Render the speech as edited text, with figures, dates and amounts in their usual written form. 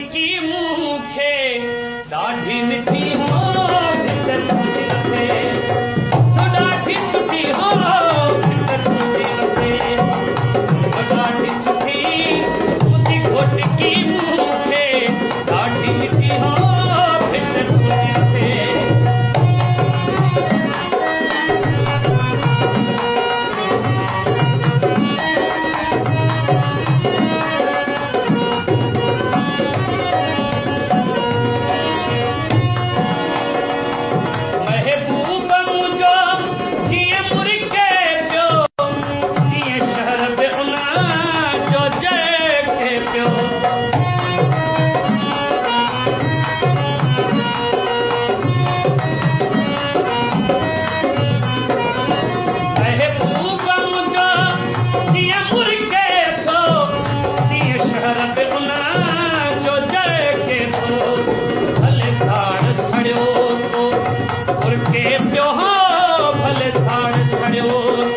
की मूंखे ॾाढी मिठी हो भितर तुंहिंजी रखे तो ॾाढी सुठी हो भितर तुंहिंजी रखे तो ॾाढी सुठी मुंहिंजी घोट की मूंखे ॾाढी मिठी हो भितर तुंहिंजी रखे भले साड़ सड़ियो